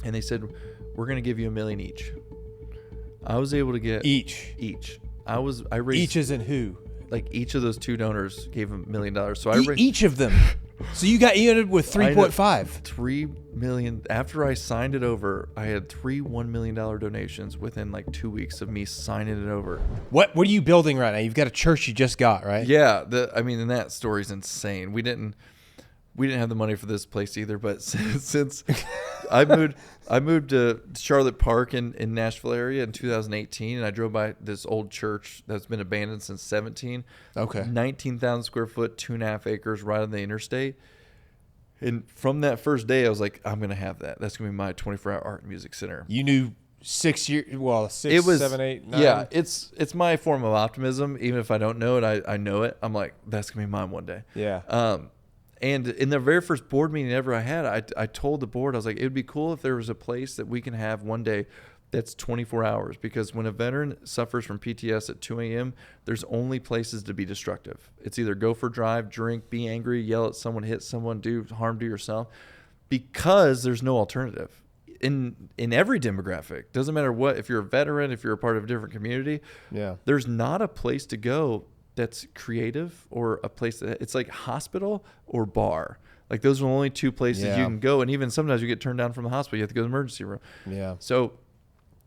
And they said, we're going to give you $1 million each. I was able to get Each. I raised Each is in who? like each of those two donors gave $1 million. So I raised Each of them. So you ended with 3.5. $3 million. After I signed it over, I had three $1 million donations within like 2 weeks of me signing it over. What are you building right now? You've got a church you just got, right? Yeah, and that story's insane. We didn't have the money for this place either, but since I moved to Charlotte Park in Nashville area in 2018, and I drove by this old church that's been abandoned since 17. Okay. 19,000 square foot, 2.5 acres right on the interstate. And from that first day, I was like, I'm going to have that. That's going to be my 24-hour art and music center. You knew 6 years, well, 6, 7, 8, 9. Yeah, it's my form of optimism. Even if I don't know it, I know it. I'm like, that's going to be mine one day. Yeah. And in the very first board meeting ever I had, I told the board, I was like, it would be cool if there was a place that we can have one day that's 24 hours. Because when a veteran suffers from PTSD at 2 a.m., there's only places to be destructive. It's either go for a drive, drink, be angry, yell at someone, hit someone, do harm to yourself. Because there's no alternative. In every demographic, doesn't matter what, if you're a veteran, if you're a part of a different community, there's not a place to go that's creative, or a place that it's like hospital or bar. Like those are the only two places you can go. And even sometimes you get turned down from the hospital. You have to go to the emergency room. Yeah. So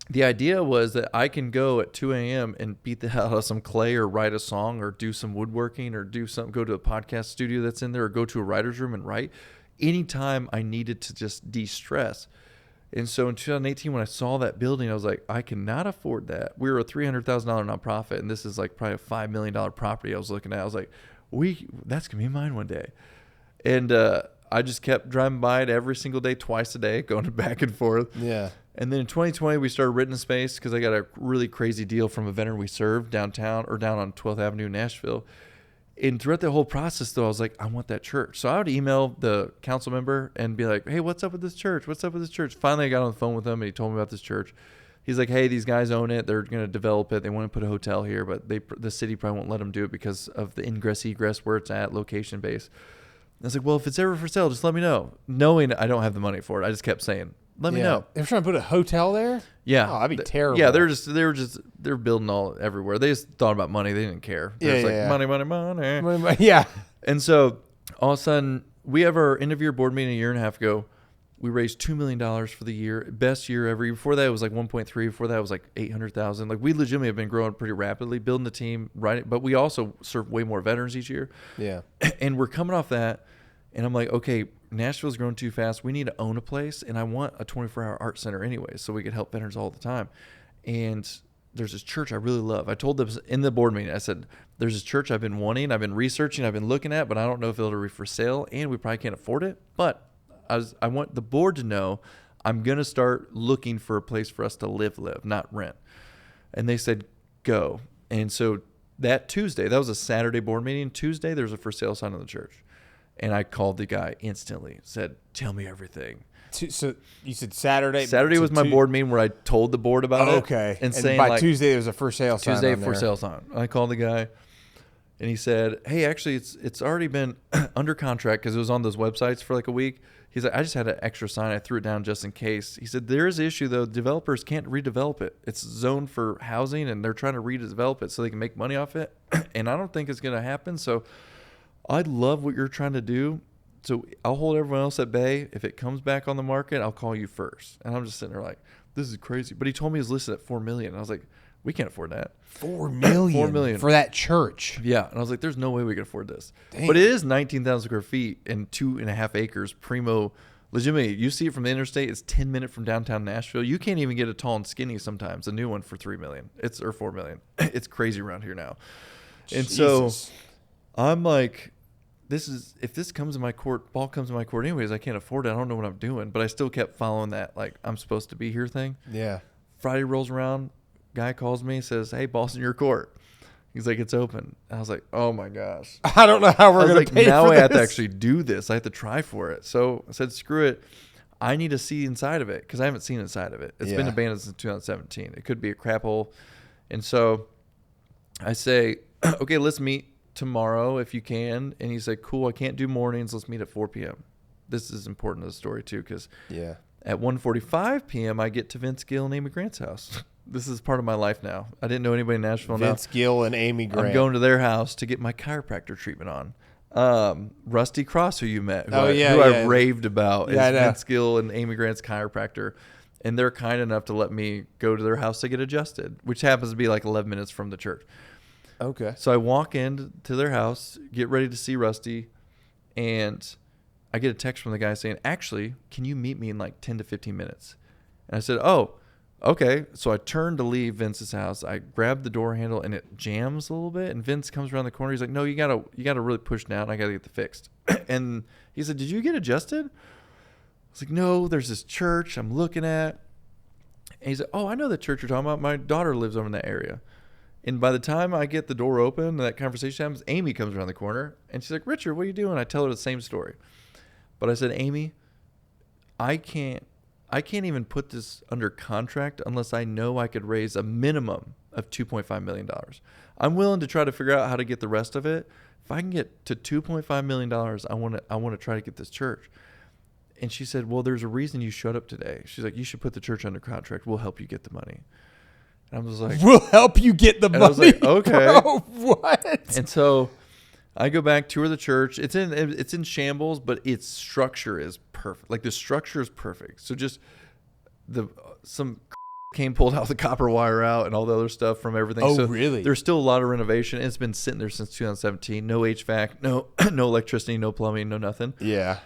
the idea was that I can go at 2 a.m. and beat the hell out of some clay, or write a song, or do some woodworking, or do something, go to a podcast studio that's in there, or go to a writer's room and write anytime I needed to just de-stress. And so in 2018, when I saw that building, I was like, I cannot afford that. We were a $300,000 nonprofit, and this is like probably a $5 million property I was looking at. I was like, that's going to be mine one day. And I just kept driving by it every single day, twice a day, going back and forth. Yeah. And then in 2020, we started renting space because I got a really crazy deal from a veteran we served downtown, or down on 12th Avenue in Nashville. And throughout the whole process, though, I was like, I want that church. So I would email the council member and be like, hey, what's up with this church? What's up with this church? Finally, I got on the phone with him, and he told me about this church. He's like, hey, these guys own it. They're going to develop it. They want to put a hotel here, but the city probably won't let them do it because of the ingress, egress, where it's at, location base. I was like, well, if it's ever for sale, just let me know. Knowing I don't have the money for it, I just kept saying, let me know. They're trying to put a hotel there? Yeah. Oh, that'd be terrible. Yeah, they're building all everywhere. They just thought about money. They didn't care. They're money. Yeah. And so all of a sudden, we have our end of year board meeting a year and a half ago. We raised $2 million for the year. Best year ever. Before that, it was like 1.3. Before that, it was like 800,000. Like, we legitimately have been growing pretty rapidly, building the team, right? But we also serve way more veterans each year. Yeah. And we're coming off that. And I'm like, okay, Nashville's growing too fast. We need to own a place. And I want a 24-hour art center anyway, so we could help veterans all the time. And there's this church I really love. I told them in the board meeting, I said, there's this church I've been wanting, I've been researching, I've been looking at, but I don't know if it'll be for sale, and we probably can't afford it. But I want the board to know I'm going to start looking for a place for us to live, not rent. And they said, go. And so that Tuesday, that was a Saturday board meeting. Tuesday, there was a for sale sign on the church. And I called the guy instantly, said, tell me everything. So you said Saturday? Saturday was my board meeting where I told the board about it. Okay. And saying, by like, Tuesday, there was a for sale sign Tuesday on there. for sale sign. I called the guy, and he said, hey, actually, it's already been under contract because it was on those websites for like a week. He's like, I just had an extra sign. I threw it down just in case. He said, there is an issue, though. Developers can't redevelop it. It's zoned for housing, and they're trying to redevelop it so they can make money off it. And I don't think it's going to happen. So I love what you're trying to do. So I'll hold everyone else at bay. If it comes back on the market, I'll call you first. And I'm just sitting there like, this is crazy. But he told me it was listed at $4 million. And I was like, we can't afford that. $4 million? $4 million for that church? Yeah. And I was like, there's no way we can afford this. Dang. But it is 19,000 square feet and 2.5 acres. Primo, legitimately, you see it from the interstate. It's 10 minutes from downtown Nashville. You can't even get a tall and skinny sometimes. A new one for $3 million. Or $4 million. It's crazy around here now. And Jesus. so I'm like, if this comes in my court, ball comes in my court anyways, I can't afford it. I don't know what I'm doing. But I still kept following that, like, I'm supposed to be here thing. Yeah. Friday rolls around, guy calls me, says, hey, ball's in your court. He's like, it's open. And I was like, oh my gosh. I don't know how we're going to pay now for I this. have to actually do this. I have to try for it. So I said, screw it. I need to see inside of it because I haven't seen inside of it. It's been abandoned since 2017. It could be a crap hole. And so I say, okay, let's meet tomorrow if you can. And he said, cool, I can't do mornings. Let's meet at 4 p.m. This is important to the story too because At 1:45 p.m., I get to Vince Gill and Amy Grant's house. This is part of my life now. I didn't know anybody in Nashville. Vince Gill and Amy Grant. I'm going to their house to get my chiropractor treatment on. Rusty Cross, who you met, who I raved about, is Vince Gill and Amy Grant's chiropractor. And they're kind enough to let me go to their house to get adjusted, which happens to be like 11 minutes from the church. Okay. So I walk into their house, get ready to see Rusty, and I get a text from the guy saying, actually, can you meet me in like 10 to 15 minutes? And I said, oh, okay. So I turn to leave Vince's house. I grab the door handle and it jams a little bit. And Vince comes around the corner. He's like, no, you gotta really push down. I gotta get the fixed. And he said, did you get adjusted? I was like, no, there's this church I'm looking at. And he's like, oh, I know the church you're talking about. My daughter lives over in that area. And by the time I get the door open and that conversation happens, Amy comes around the corner and she's like, Richard, what are you doing? I tell her the same story. But I said, Amy, I can't even put this under contract unless I know I could raise a minimum of $2.5 million. I'm willing to try to figure out how to get the rest of it. If I can get to $2.5 million, I want to try to get this church. And she said, well, there's a reason you showed up today. She's like, you should put the church under contract. We'll help you get the money. And I was like, we'll help you get the money. I was like, okay. Bro, what? And so I go back, tour the church. It's in shambles, but its structure is perfect. Like the structure is perfect. So just some came pulled out the copper wire out and all the other stuff from everything. Oh, so really? There's still a lot of renovation. It's been sitting there since 2017. No HVAC, no electricity, no plumbing, no nothing. Yeah.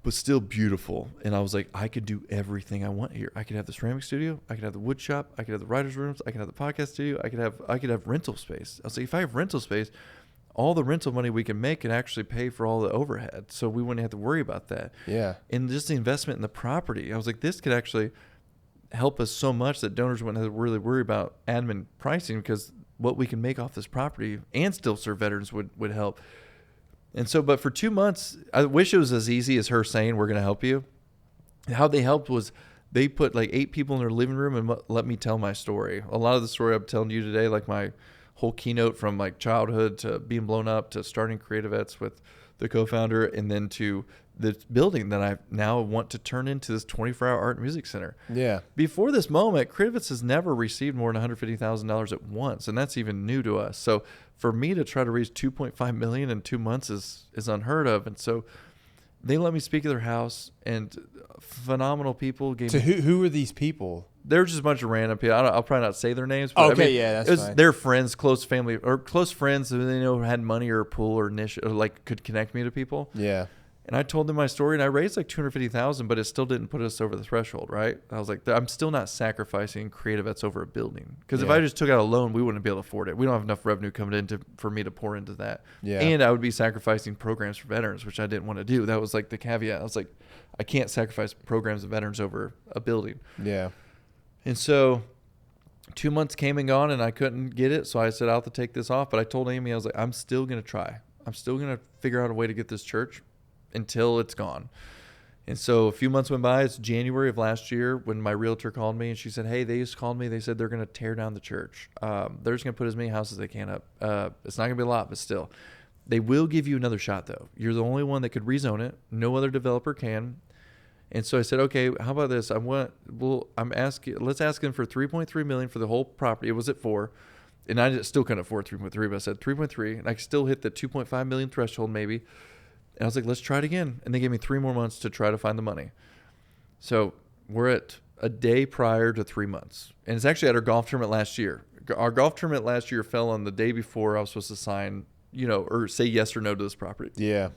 But still beautiful. And I was like, I could do everything I want here. I could have the ceramic studio. I could have the wood shop. I could have the writer's rooms. I could have the podcast studio. I could have rental space. I was like, if I have rental space, all the rental money we can make can actually pay for all the overhead. So we wouldn't have to worry about that. Yeah. And just the investment in the property. I was like, this could actually help us so much that donors wouldn't have to really worry about admin pricing, because what we can make off this property and still serve veterans would help. And so, but for 2 months, I wish it was as easy as her saying, we're going to help you. How they helped was they put like 8 people in their living room and let me tell my story. A lot of the story I'm telling you today, like my whole keynote from like childhood to being blown up to starting CreatiVets with the co-founder, and then to this building that I now want to turn into this 24-hour art and music center. Yeah. Before this moment, CreatiVets has never received more than $150,000 at once, and that's even new to us. So for me to try to raise $2.5 million in 2 months is unheard of. And so they let me speak at their house, and phenomenal people gave so me. Who are these people? They're just a bunch of random people. I'll probably not say their names. But okay, yeah, that's fine. Their friends, close family, or close friends who they know had money or a pool or niche, or like could connect me to people. Yeah. And I told them my story, and I raised like $250,000, but it still didn't put us over the threshold, right? I was like, I'm still not sacrificing CreatiVets over a building, because if I just took out a loan, we wouldn't be able to afford it. We don't have enough revenue coming in for me to pour into that. Yeah. And I would be sacrificing programs for veterans, which I didn't want to do. That was like the caveat. I was like, I can't sacrifice programs of veterans over a building. Yeah. And so 2 months came and gone, and I couldn't get it. So I said, I'll have to take this off. But I told Amy, I was like, I'm still going to try. I'm still going to figure out a way to get this church until it's gone. And so a few months went by. It's January of last year when my realtor called me, and she said, hey, they just called me. They said they're going to tear down the church. They're just going to put as many houses as they can up. It's not going to be a lot, but still. They will give you another shot, though. You're the only one that could rezone it. No other developer can. And so I said, okay, how about this? Let's ask them for $3.3 million for the whole property. It was at 4, and I still couldn't afford 3.3, but I said 3.3, and I could still hit the 2.5 million threshold maybe. And I was like, let's try it again. And they gave me 3 more months to try to find the money. So we're at a day prior to 3 months. And it's actually at our golf tournament last year. Our golf tournament last year fell on the day before I was supposed to sign, or say yes or no to this property. Yeah.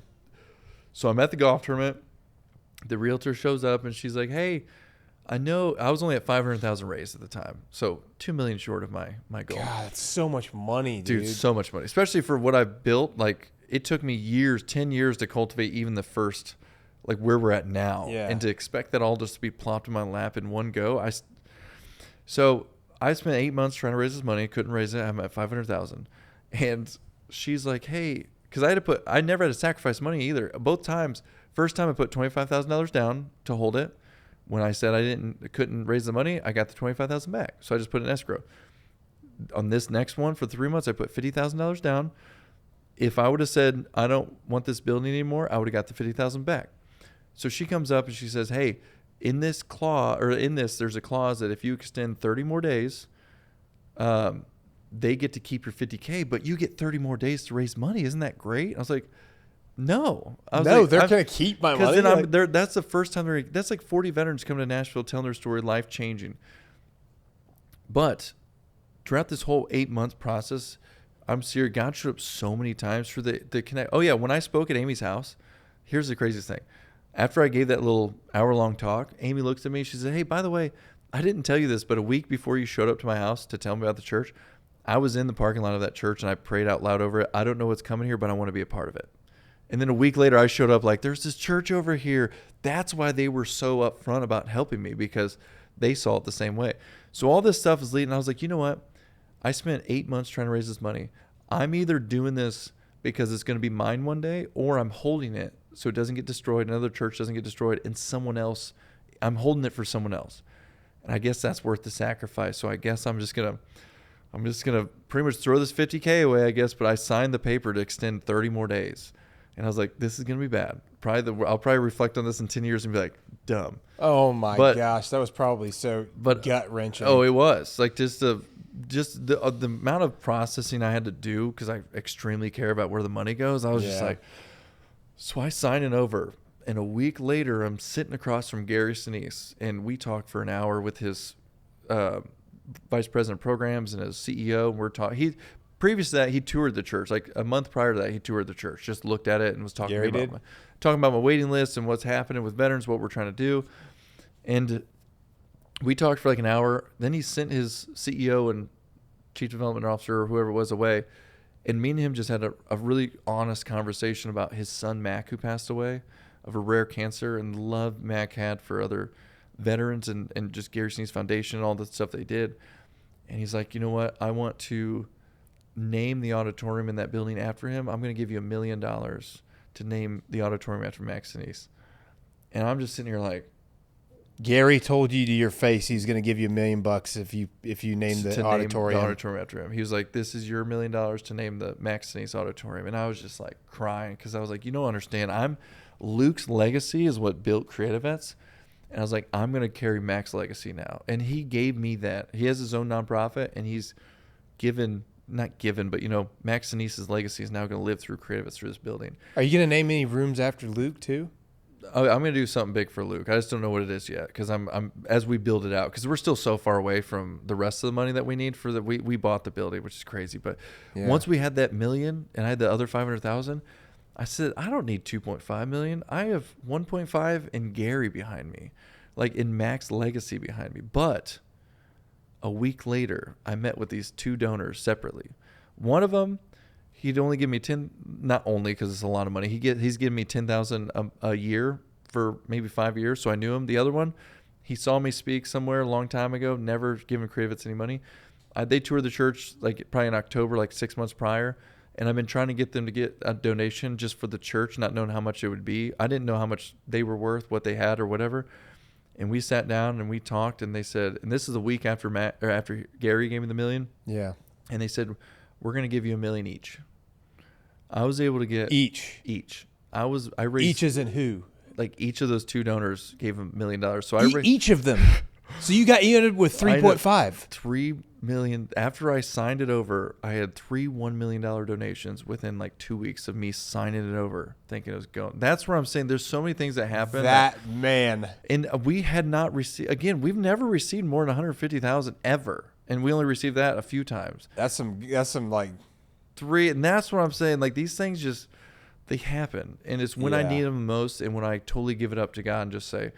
So I'm at the golf tournament. The realtor shows up, and she's like, hey, I know I was only at 500,000 raised at the time. So 2 million short of my goal. God, that's so much money, dude. So much money, especially for what I've built. Like, it took me 10 years to cultivate even the first, like where we're at now. Yeah. And to expect that all just to be plopped in my lap in one go. So I spent 8 months trying to raise this money. Couldn't raise it. I'm at 500,000. And she's like, hey, because I never had to sacrifice money either. Both times, first time I put $25,000 down to hold it. When I said I couldn't raise the money, I got the $25,000 back. So I just put it in escrow. On this next one for 3 months, I put $50,000 down. If I would have said, I don't want this building anymore, I would have got the $50,000 back. So she comes up and she says, hey, in this clause, or in this, there's a clause that if you extend 30 more days, they get to keep your 50K, but you get 30 more days to raise money. Isn't that great? I was like, no. They're going to keep my money. Then that's the first time that's like 40 veterans coming to Nashville telling their story, life changing. But throughout this whole 8-month process, I'm serious. God showed up so many times for the connect. Oh yeah, when I spoke at Amy's house, here's the craziest thing. After I gave that little hour-long talk, Amy looks at me. She said, "Hey, by the way, I didn't tell you this, but a week before you showed up to my house to tell me about the church, I was in the parking lot of that church and I prayed out loud over it. I don't know what's coming here, but I want to be a part of it." And then a week later, I showed up like, "There's this church over here." That's why they were so upfront about helping me, because they saw it the same way. So all this stuff is leading. I was like, you know what? I spent 8 months trying to raise this money. I'm either doing this because it's going to be mine one day, or I'm holding it so it doesn't get destroyed, another church doesn't get destroyed, and someone else, I'm holding it for someone else. And I guess that's worth the sacrifice. So I guess I'm just going to pretty much throw this 50K away, I guess, but I signed the paper to extend 30 more days. And I was like, this is going to be bad. I'll probably reflect on this in 10 years and be like, dumb. Oh my gosh, that was probably so gut wrenching. Oh, it was like just the amount of processing I had to do, because I extremely care about where the money goes. I was just like, so I signed it over. And a week later, I'm sitting across from Gary Sinise, and we talked for an hour with his vice president of programs and his CEO. And we're talking. Previous to that, he toured the church. Like a month prior to that, he toured the church, just looked at it and was talking about my waiting list and what's happening with veterans, what we're trying to do. And we talked for like an hour. Then he sent his CEO and chief development officer or whoever it was away. And me and him just had a really honest conversation about his son, Mac, who passed away of a rare cancer, and the love Mac had for other veterans and just Gary Sinise Foundation and all the stuff they did. And he's like, you know what? I want to name the auditorium in that building after him. I'm going to give you $1 million to name the auditorium after Mac Sinise. And I'm just sitting here like, Gary told you to your face he's going to give you $1 million if you name the auditorium. Name the auditorium after him. He was like, "This is your $1 million to name the Mac Sinise auditorium." And I was just like crying, because I was like, you don't understand. Luke's legacy is what built CreatiVets. And I was like, I'm going to carry Mac's legacy now. And he gave me that. He has his own nonprofit, and he's not given, but Mac Sinise's legacy is now going to live through CreatiVets, through this building. Are you going to name any rooms after Luke too? I'm going to do something big for Luke. I just don't know what it is yet, because I'm as we build it out, because we're still so far away from the rest of the money that we need for we bought the building, which is crazy. But once we had that $1 million and I had the other $500,000, I said, I don't need $2.5 million. I have $1.5 and Gary behind me, like in Mac's legacy behind me. But a week later, I met with these two donors separately. One of them, he'd only give me 10, not only because it's a lot of money. He's giving me $10,000 a year for maybe 5 years. So I knew him. The other one, he saw me speak somewhere a long time ago, never given CreatiVets any money. They toured the church like probably in October, like 6 months prior. And I've been trying to get them to get a donation just for the church, not knowing how much it would be. I didn't know how much they were worth, what they had or whatever. And we sat down and we talked, and they said, and this is a week after after Gary gave me the $1 million. Yeah. And they said, we're going to give you $1 million each. I was able to get each. I raised each as in who? Like each of those two donors gave $1 million. So each of them. So you ended with 3.5. $3 million. After I signed it over, I had 3 $1 million donations within like 2 weeks of me signing it over, thinking it was going. That's where I'm saying there's so many things that happen. Man. And we had not received, again, we've never received more than $150,000 ever. And we only received that a few times. That's some like 3. And that's what I'm saying. Like these things just, they happen. And it's when I need them most, and when I totally give it up to God and just say,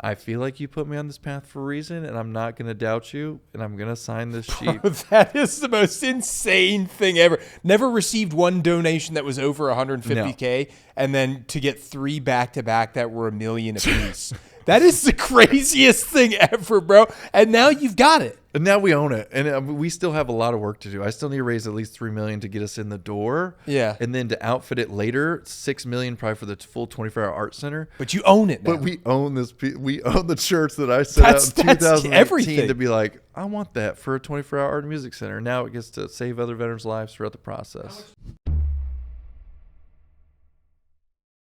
I feel like you put me on this path for a reason, and I'm not going to doubt you, and I'm going to sign this sheet. That is the most insane thing ever. Never received one donation that was over 150K, and then to get 3 back-to-back that were $1 million apiece. That is the craziest thing ever, bro. And now you've got it. And now we own it. And we still have a lot of work to do. I still need to raise at least $3 million to get us in the door. Yeah. And then to outfit it later, $6 million probably for the full 24-hour art center. But you own it now. But we own this. We own the church that I set out in 2018 to be like, I want that for a 24-hour art and music center. Now it gets to save other veterans' lives throughout the process.